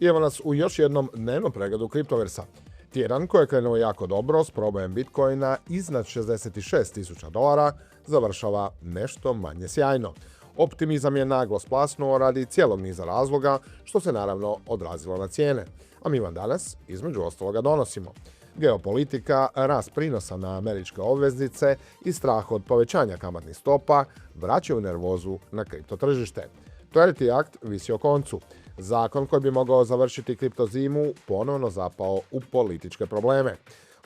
I evo nas u još jednom dnevnom pregledu Kriptoversa. Tjedan koji je krenuo jako dobro s probojem Bitcoina iznad $66.000 završava nešto manje sjajno. Optimizam je naglo splasnuo radi cijelog niza razloga, što se naravno odrazilo na cijene. A mi vam danas, između ostaloga, donosimo geopolitika, rast prinosa na američke obveznice i strah od povećanja kamatnih stopa vraćaju nervozu na kripto tržište. Clarity Act visi o koncu. Zakon koji bi mogao završiti kripto zimu ponovno zapao u političke probleme.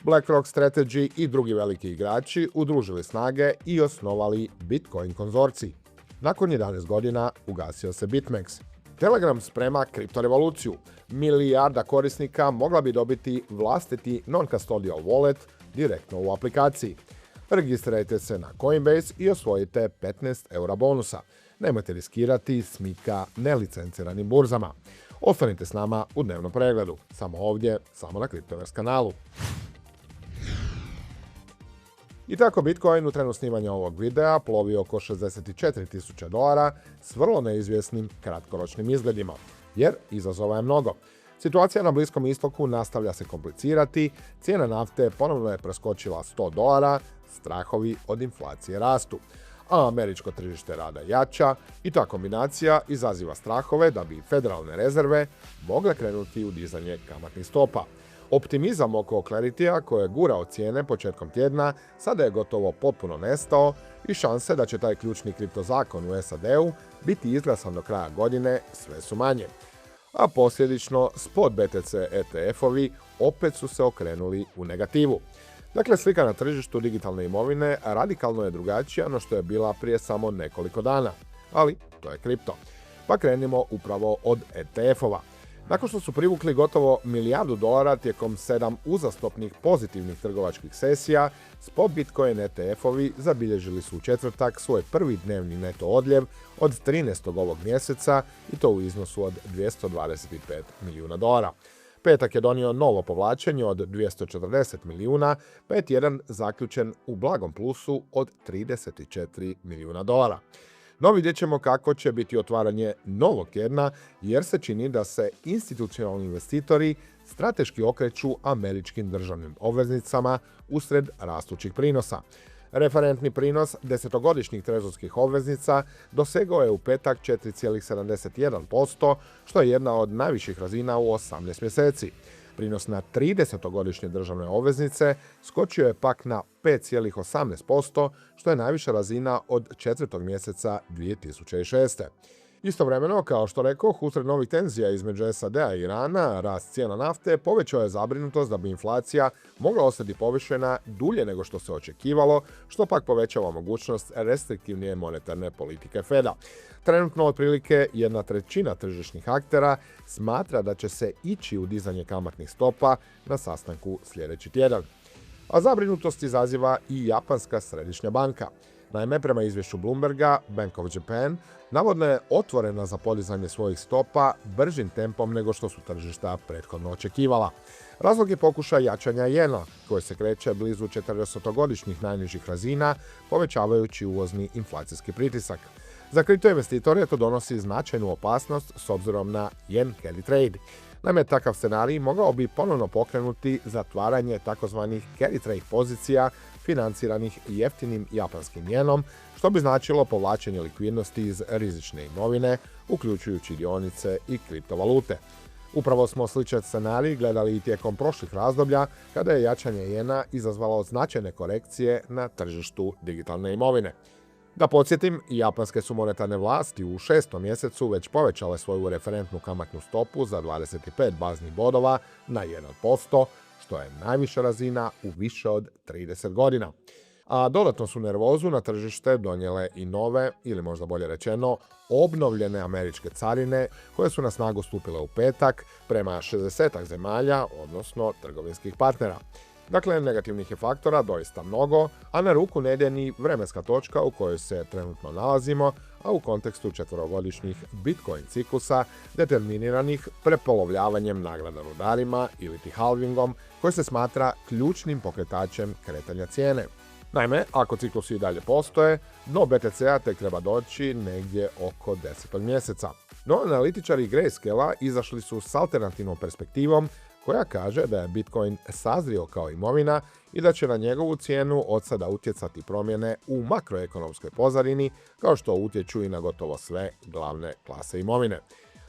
BlackRock Strategy i drugi veliki igrači udružili snage i osnovali Bitcoin konzorcij. Nakon 11 godina ugasio se BitMEX. Telegram sprema kriptorevoluciju. Milijarda korisnika mogla bi dobiti vlastiti non-custodial wallet direktno u aplikaciji. Registrirajte se na Coinbase i osvojite 15 € bonusa. Nemojte riskirati smika nelicenciranim burzama. Ostanite s nama u dnevnom pregledu. Samo ovdje, samo na Kriptovers kanalu. I tako Bitcoin u trenu snimanja ovog videa plovi oko $64.000 s vrlo neizvjesnim kratkoročnim izgledima, jer izazova je mnogo. Situacija na Bliskom istoku nastavlja se komplicirati, cijena nafte ponovno je preskočila $100, strahovi od inflacije rastu, a američko tržište rada jača i ta kombinacija izaziva strahove da bi federalne rezerve mogle krenuti u dizanje kamatnih stopa. Optimizam oko Claritya, koje je gurao cijene početkom tjedna, sada je gotovo potpuno nestao i šanse da će taj ključni kriptozakon u SAD-u biti izglasan do kraja godine sve su manje. A posljedično spot BTC ETF-ovi opet su se okrenuli u negativu. Dakle, slika na tržištu digitalne imovine radikalno je drugačija no što je bila prije samo nekoliko dana. Ali to je kripto. Pa krenimo upravo od ETF-ova. Nakon što su privukli gotovo $1 milijardu tijekom 7 uzastopnih pozitivnih trgovačkih sesija, spot Bitcoin ETF-ovi zabilježili su u četvrtak svoj prvi dnevni neto odljev od 13. ovog mjeseca i to u iznosu od $225 milijuna. Petak je donio novo povlačenje od 240 milijuna, pa je tjedan zaključen u blagom plusu od $34 milijuna. No vidjet ćemo kako će biti otvaranje novog tjedna, jer se čini da se institucionalni investitori strateški okreću američkim državnim obveznicama usred rastućih prinosa. Referentni prinos desetogodišnjih trezorskih obveznica dosegao je u petak 4,71%, što je jedna od najviših razina u 18 mjeseci. Prinos na 30-godišnje državne obveznice skočio je pak na 5,18%, što je najviša razina od 4. mjeseca 2006. Istovremeno, kao što rekoh, usred novih tenzija između SAD-a i Irana, rast cijena nafte povećao je zabrinutost da bi inflacija mogla ostati povišena dulje nego što se očekivalo, što pak povećava mogućnost restriktivnije monetarne politike Feda. Trenutno otprilike 1/3 tržišnih aktera smatra da će se ići u dizanje kamatnih stopa na sastanku sljedeći tjedan. A zabrinutost izaziva i Japanska središnja banka. Naime, prema izvješću Bloomberga, Bank of Japan navodno je otvorena za podizanje svojih stopa bržim tempom nego što su tržišta prethodno očekivala. Razlog je pokušaj jačanja jena, koji se kreće blizu 40-godišnjih najnižih razina, povećavajući uvozni inflacijski pritisak. Za kripto investitore to donosi značajnu opasnost s obzirom na yen carry trade. Naime, takav scenarij mogao bi ponovno pokrenuti zatvaranje takozvanih carry trade pozicija financiranih jeftinim japanskim jenom, što bi značilo povlačenje likvidnosti iz rizične imovine, uključujući dionice i kriptovalute. Upravo smo sličan scenarij gledali i tijekom prošlih razdoblja, kada je jačanje jena izazvalo značajne korekcije na tržištu digitalne imovine. Da podsjetim, japanske su monetarne vlasti u 6. mjesecu već povećale svoju referentnu kamatnu stopu za 25 baznih bodova na 1%, što je najviša razina u više od 30 godina. A dodatno su nervozu na tržište donijele i nove, ili možda bolje rečeno, obnovljene američke carine koje su na snagu stupile u petak prema 60 zemalja, odnosno trgovinskih partnera. Dakle, negativnih je faktora doista mnogo, a na ruku ne ide ni vremenska točka u kojoj se trenutno nalazimo, a u kontekstu 4-godišnjih Bitcoin ciklusa determiniranih prepolovljavanjem nagrada rudarima ili halvingom, koji se smatra ključnim pokretačem kretanja cijene. Naime, ako ciklusi i dalje postoje, dno BTC-a tek treba doći negdje oko 10. mjeseca. No, analitičari Grayscale-a izašli su s alternativnom perspektivom koja kaže da je Bitcoin sazrio kao imovina i da će na njegovu cijenu od sada utjecati promjene u makroekonomskoj pozadini, kao što utječu i na gotovo sve glavne klase imovine.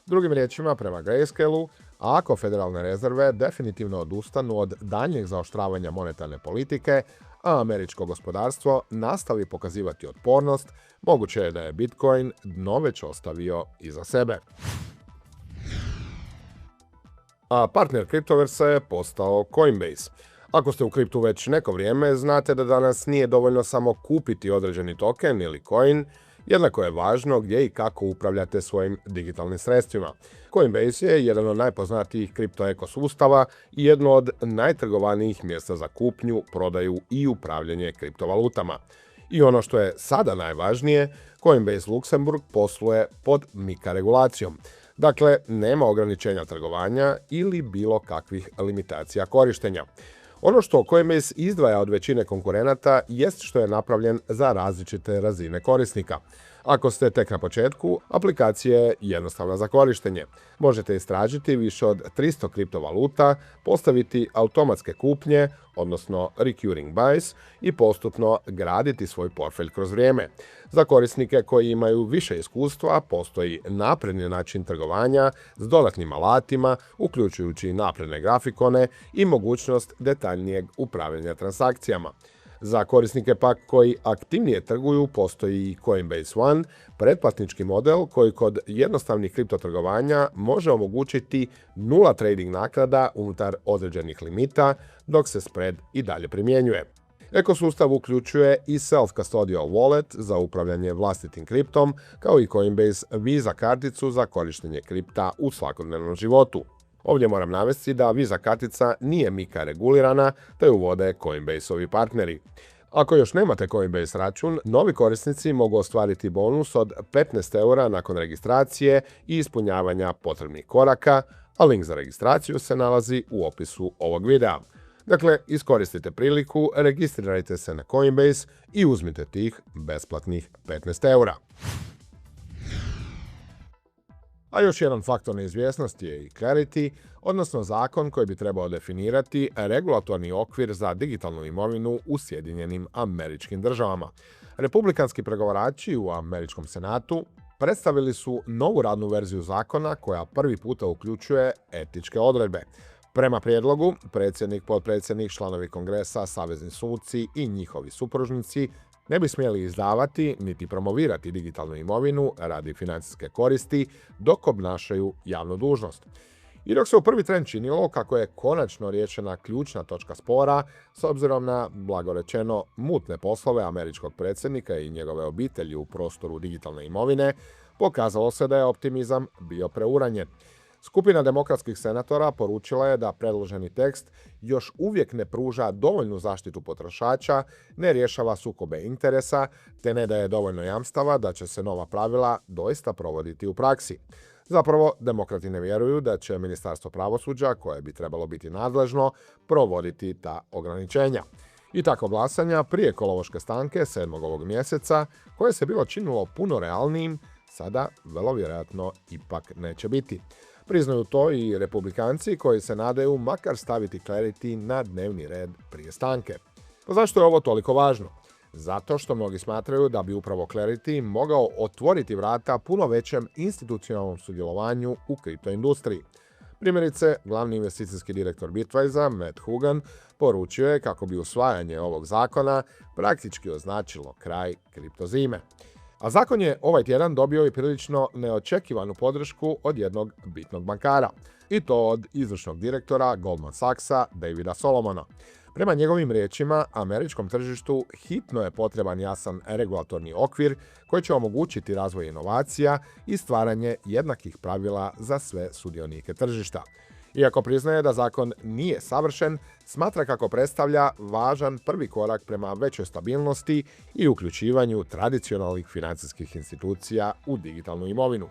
Drugim riječima, prema Grayscale-u, ako federalne rezerve definitivno odustanu od daljnjeg zaoštravanja monetarne politike, a američko gospodarstvo nastavi pokazivati otpornost, moguće je da je Bitcoin dno već ostavio iza sebe. A partner Cryptoversa je postao Coinbase. Ako ste u kriptu već neko vrijeme, znate da danas nije dovoljno samo kupiti određeni token ili coin, jednako je važno gdje i kako upravljate svojim digitalnim sredstvima. Coinbase je jedan od najpoznatijih kripto ekosustava i jedno od najtrgovanijih mjesta za kupnju, prodaju i upravljanje kriptovalutama. I ono što je sada najvažnije, Coinbase Luksemburg posluje pod MiCA regulacijom. Dakle, nema ograničenja trgovanja ili bilo kakvih limitacija korištenja. Ono što Coinbase izdvaja od većine konkurenata jest što je napravljen za različite razine korisnika. Ako ste tek na početku, aplikacija je jednostavna za korištenje. Možete istražiti više od 300 kriptovaluta, postaviti automatske kupnje, odnosno recurring buys, i postupno graditi svoj portfelj kroz vrijeme. Za korisnike koji imaju više iskustva, postoji napredni način trgovanja s dodatnim alatima, uključujući napredne grafikone i mogućnost detaljnijeg upravljanja transakcijama. Za korisnike pak koji aktivnije trguju postoji i Coinbase One, pretplatnički model koji kod jednostavnih kriptotrgovanja može omogućiti nula trading naknada unutar određenih limita, dok se spread i dalje primjenjuje. Ekosustav uključuje i Self-Custodial Wallet za upravljanje vlastitim kriptom, kao i Coinbase Visa karticu za korištenje kripta u svakodnevnom životu. Ovdje moram navesti da Visa kartica nije MiCA regulirana, te ju vode Coinbase-ovi partneri. Ako još nemate Coinbase račun, novi korisnici mogu ostvariti bonus od 15 € nakon registracije i ispunjavanja potrebnih koraka, a link za registraciju se nalazi u opisu ovog videa. Dakle, iskoristite priliku, registrirajte se na Coinbase i uzmite tih besplatnih 15 €. A još jedan faktor neizvjesnosti je i Clarity, odnosno zakon koji bi trebao definirati regulatorni okvir za digitalnu imovinu u Sjedinjenim Američkim Državama. Republikanski pregovarači u Američkom senatu predstavili su novu radnu verziju zakona koja prvi puta uključuje etičke odredbe. Prema prijedlogu, predsjednik, potpredsjednik, članovi kongresa, savezni suci i njihovi supružnici ne bi smjeli izdavati niti promovirati digitalnu imovinu radi financijske koristi dok obnašaju javnu dužnost. I dok se u prvi tren činilo kako je konačno riješena ključna točka spora s obzirom na, blago rečeno, mutne poslove američkog predsjednika i njegove obitelji u prostoru digitalne imovine, pokazalo se da je optimizam bio preuranjen. Skupina demokratskih senatora poručila je da predloženi tekst još uvijek ne pruža dovoljnu zaštitu potrošača, ne rješava sukobe interesa, te ne daje dovoljno jamstava da će se nova pravila doista provoditi u praksi. Zapravo, demokrati ne vjeruju da će Ministarstvo pravosuđa, koje bi trebalo biti nadležno, provoditi ta ograničenja. I tako glasanja prije kolovoške stanke 7. ovog mjeseca, koje se bilo činilo puno realnijim, sada vrlo vjerojatno ipak neće biti. Priznaju to i republikanci koji se nadaju makar staviti Clarity na dnevni red prije stanke. Pa zašto je ovo toliko važno? Zato što mnogi smatraju da bi upravo Clarity mogao otvoriti vrata puno većem institucionalnom sudjelovanju u kriptoindustriji. Primjerice, glavni investicijski direktor Bitwisea, Matt Hougan, poručio je kako bi usvajanje ovog zakona praktički označilo kraj kriptozime. A zakon je ovaj tjedan dobio i prilično neočekivanu podršku od jednog bitnog bankara, i to od izvršnog direktora Goldman Sachsa, Davida Solomona. Prema njegovim riječima, američkom tržištu hitno je potreban jasan regulatorni okvir koji će omogućiti razvoj inovacija i stvaranje jednakih pravila za sve sudionike tržišta. Iako priznaje da zakon nije savršen, smatra kako predstavlja važan prvi korak prema većoj stabilnosti i uključivanju tradicionalnih financijskih institucija u digitalnu imovinu.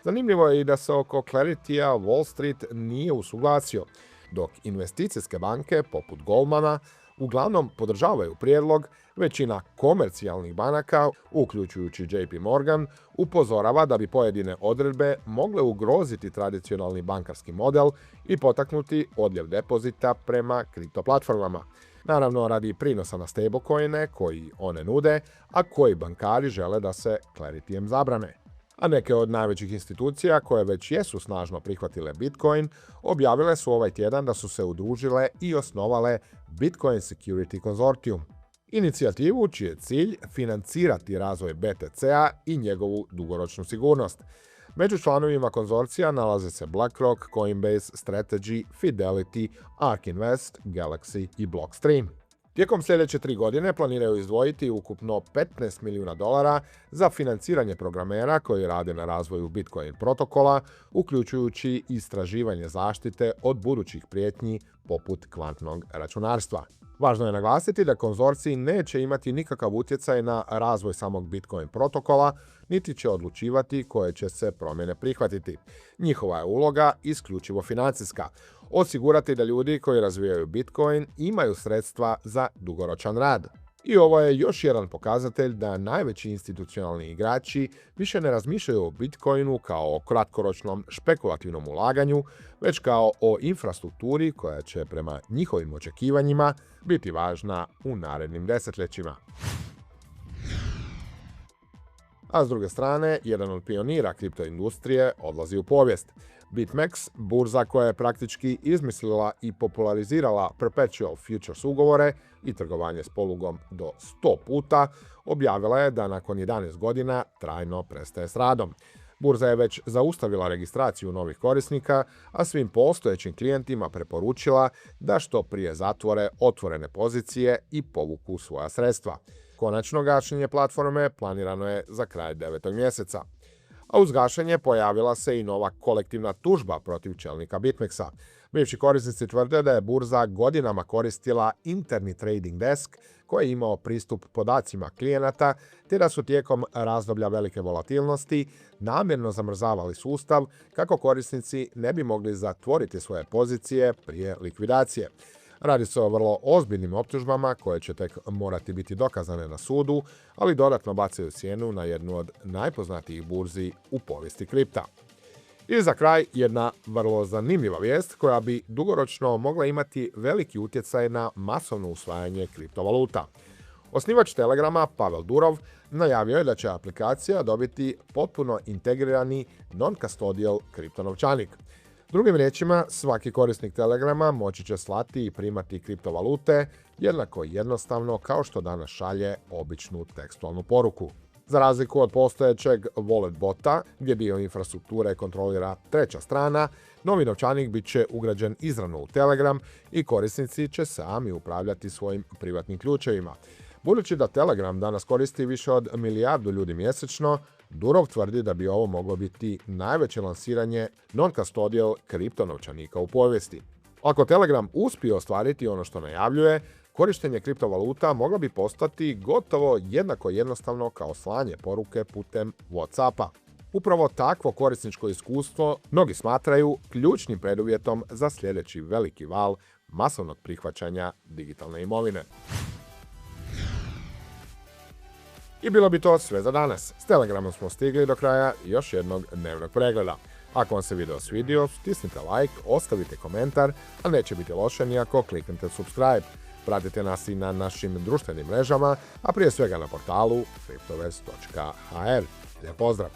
Zanimljivo je i da se oko Claritya Wall Street nije usuglasio, dok investicijske banke poput Goldmana uglavnom podržavaju prijedlog, većina komercijalnih banaka, uključujući JP Morgan, upozorava da bi pojedine odredbe mogle ugroziti tradicionalni bankarski model i potaknuti odljev depozita prema kriptoplatformama. Naravno, radi prinosa na stablecoine koji one nude, a koji bankari žele da se Clarityjem zabrane. A neke od najvećih institucija koje već jesu snažno prihvatile Bitcoin, objavile su ovaj tjedan da su se udružile i osnovale Bitcoin Security Consortium, inicijativu čiji je cilj financirati razvoj BTC-a i njegovu dugoročnu sigurnost. Među članovima konzorcija nalaze se BlackRock, Coinbase, Strategy, Fidelity, ARK Invest, Galaxy i Blockstream. Tijekom sljedeće 3 godine planiraju izdvojiti ukupno $15 milijuna za financiranje programera koji rade na razvoju Bitcoin protokola, uključujući istraživanje zaštite od budućih prijetnji poput kvantnog računarstva. Važno je naglasiti da konzorcij neće imati nikakav utjecaj na razvoj samog Bitcoin protokola, niti će odlučivati koje će se promjene prihvatiti. Njihova je uloga isključivo financijska. Osigurati da ljudi koji razvijaju Bitcoin imaju sredstva za dugoročan rad. I ovo je još jedan pokazatelj da najveći institucionalni igrači više ne razmišljaju o Bitcoinu kao o kratkoročnom špekulativnom ulaganju, već kao o infrastrukturi koja će prema njihovim očekivanjima biti važna u narednim desetljećima. A s druge strane, jedan od pionira kriptoindustrije odlazi u povijest. BitMEX, burza koja je praktički izmislila i popularizirala Perpetual Futures ugovore i trgovanje s polugom do 100 puta, objavila je da nakon 11 godina trajno prestaje s radom. Burza je već zaustavila registraciju novih korisnika, a svim postojećim klijentima preporučila da što prije zatvore otvorene pozicije i povuku svoja sredstva. Konačno gašenje platforme planirano je za kraj 9. mjeseca. A uz gašenje pojavila se i nova kolektivna tužba protiv čelnika BitMEX-a. Bivši korisnici tvrde da je burza godinama koristila interni trading desk koji je imao pristup podacima klijenata, te da su tijekom razdoblja velike volatilnosti namjerno zamrzavali sustav kako korisnici ne bi mogli zatvoriti svoje pozicije prije likvidacije. Radi se o vrlo ozbiljnim optužbama koje će tek morati biti dokazane na sudu, ali dodatno bacaju sjenu na jednu od najpoznatijih burzi u povijesti kripta. I za kraj jedna vrlo zanimljiva vijest koja bi dugoročno mogla imati veliki utjecaj na masovno usvajanje kriptovaluta. Osnivač Telegrama, Pavel Durov, najavio je da će aplikacija dobiti potpuno integrirani non-custodial kriptonovčanik. Drugim riječima, svaki korisnik Telegrama moći će slati i primati kriptovalute jednako jednostavno kao što danas šalje običnu tekstualnu poruku. Za razliku od postojećeg wallet bota, gdje dio infrastrukture kontrolira treća strana, novi novčanik bit će ugrađen izravno u Telegram i korisnici će sami upravljati svojim privatnim ključevima. Budući da Telegram danas koristi više od 1 milijardu ljudi mjesečno, Durov tvrdi da bi ovo moglo biti najveće lansiranje non-custodial kriptonovčanika u povijesti. Ako Telegram uspije ostvariti ono što najavljuje, korištenje kriptovaluta moglo bi postati gotovo jednako jednostavno kao slanje poruke putem WhatsAppa. Upravo takvo korisničko iskustvo mnogi smatraju ključnim preduvjetom za sljedeći veliki val masovnog prihvaćanja digitalne imovine. I bilo bi to sve za danas. S Telegramom smo stigli do kraja još jednog dnevnog pregleda. Ako vam se video svidio, stisnite like, ostavite komentar, a neće biti loše ni ako kliknete subscribe. Pratite nas i na našim društvenim mrežama, a prije svega na portalu cryptovest.hr. Lijep pozdrav!